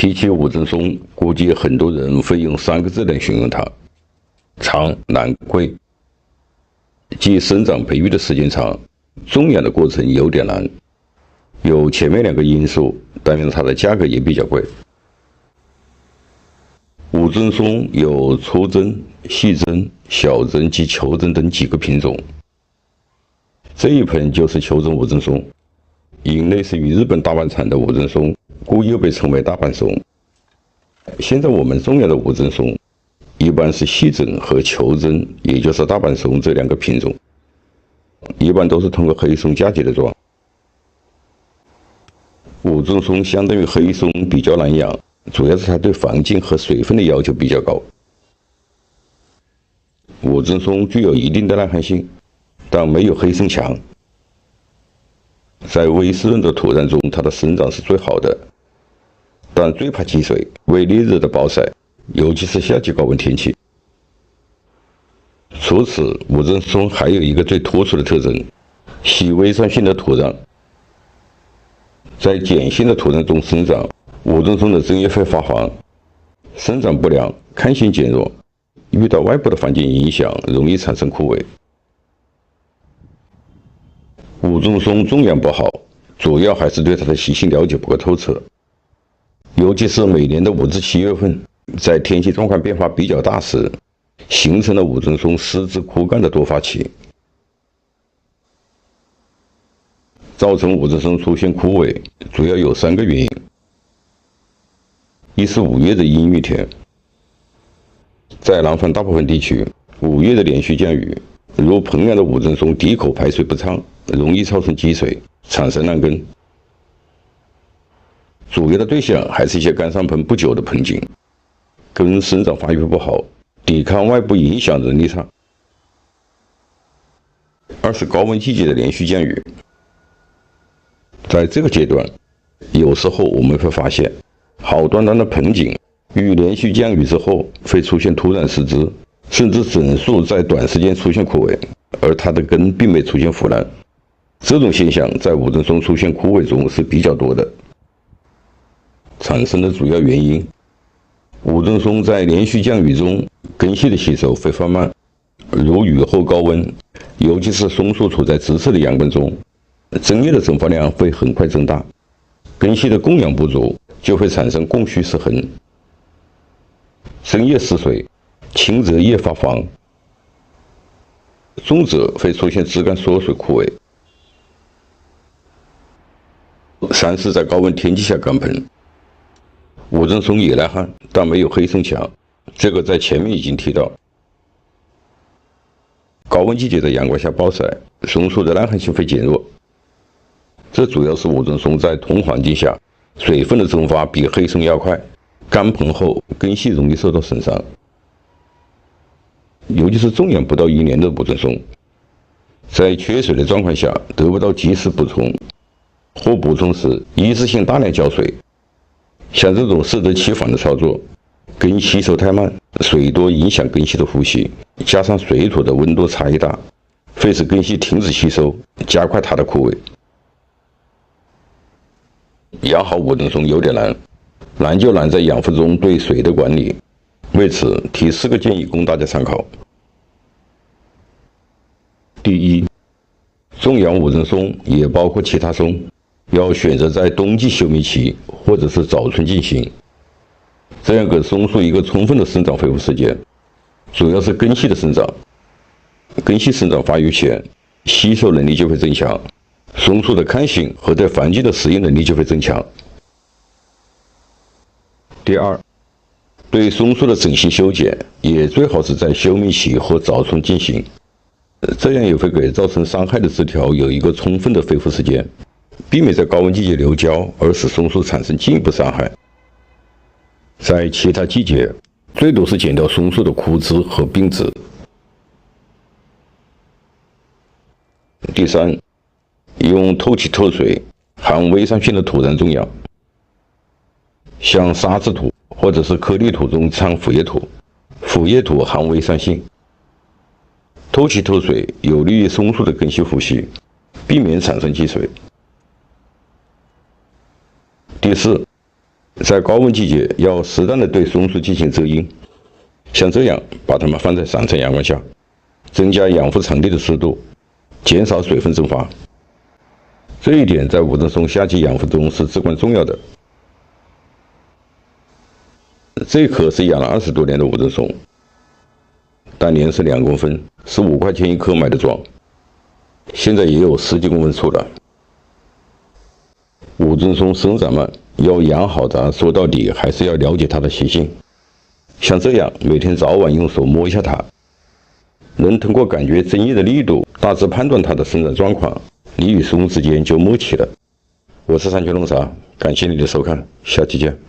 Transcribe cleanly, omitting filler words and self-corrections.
提起无针松，估计很多人会用3个字来形容它：长难贵。即生长培育的时间长，种养的过程有点难。有前面2个因素，但是它的价格也比较贵。无针松有粗针、细针、小针及球针等几个品种。这一盆就是球针无针松，因类似于日本大阪产的无针松，故又被称为大阪松。现在我们种养的无针松，一般是细针和球针，也就是大阪松这2个品种，一般都是通过黑松嫁接的装。无针松相当于黑松比较难养，主要是它对环境和水分的要求比较高。无针松具有一定的耐旱性，但没有黑松强。在微湿润的土壤中，它的生长是最好的，但最怕积水、为烈日的暴晒，尤其是夏季高温天气。除此，无针松还有一个最突出的特征：喜微酸性的土壤。在碱性的土壤中生长，无针松的针叶会发黄，生长不良，抗性减弱，遇到外部的环境影响，容易产生枯萎。无针松种养不好，主要还是对它的习性了解不够透彻，尤其是每年的5至7月份，在天气状况变化比较大时，形成了无针松失枝枯干的多发期。造成无针松出现枯萎，主要有3个原因：一是5月的阴雨天，在南方大部分地区，5月的连续降雨，如盆养的无针松底口排水不畅，容易造成积水，产生烂根。主要的对象还是一些刚上盆不久的盆景，根生长发育不好，抵抗外部影响能力差。二是高温季节的连续降雨。在这个阶段，有时候我们会发现，好端端的盆景遇连续降雨之后，会出现突然失枝，甚至整树在短时间出现枯萎，而它的根并没出现腐烂。这种现象在无针松出现枯萎中是比较多的。产生的主要原因，无针松在连续降雨中，根系的吸收会放慢，如雨后高温，尤其是松树处在直射的阳光中，针叶的蒸发量会很快增大，根系的供氧不足，就会产生供需失衡，针叶失水，轻则叶发黄，重则会出现枝干缩水枯萎。3是在高温天气下干盆。无针松也耐旱，但没有黑松强，这个在前面已经提到。高温季节的阳光下暴晒，松树的耐旱性会减弱，这主要是无针松在同环境下水分的蒸发比黑松要快，干盆后根系容易受到损伤。尤其是种养不到1年的无针松，在缺水的状况下得不到及时补充，或补充时一次性大量浇水，像这种适得其反的操作，根吸收太慢，水多影响根系的呼吸，加上水土的温度差异大，会使根系停止吸收，加快它的枯萎。养好无针松有点难，难就难在养护中对水的管理。为此，提4个建议供大家参考。第一，种养无针松也包括其他松，要选择在冬季休眠期或者是早春进行，这样给松树一个充分的生长恢复时间，主要是根系的生长。根系生长发育前，吸收能力就会增强，松树的抗性和对环境的适应能力就会增强。第二，对松树的整形修剪也最好是在休眠期或早春进行，这样也会给造成伤害的枝条有一个充分的恢复时间，避免在高温季节流胶而使松树产生进一步伤害。在其他季节，最多是剪掉松树的枯枝和病枝。第三，用透气透水、含微酸性的土壤种养，像沙质土或者是颗粒土中掺腐叶土，腐叶土含微酸性，透气透水有利于松树的根系呼吸，避免产生积水。第四，在高温季节要适当的对松树进行遮阴，像这样把它们放在上层阳光下，增加养护场地的湿度，减少水分蒸发。这一点在无针松夏季养护中是至关重要的。这棵是养了20多年的无针松，当年是2公分，是5块钱1颗买的桩，现在也有10几公分粗了。无针松生长慢，要养好它，说到底还是要了解它的习性。像这样每天早晚用手摸一下它，能通过感觉针叶的力度，大致判断它的生长状况，你与松之间就默契了。我是山泉龙茶，感谢你的收看，下期见。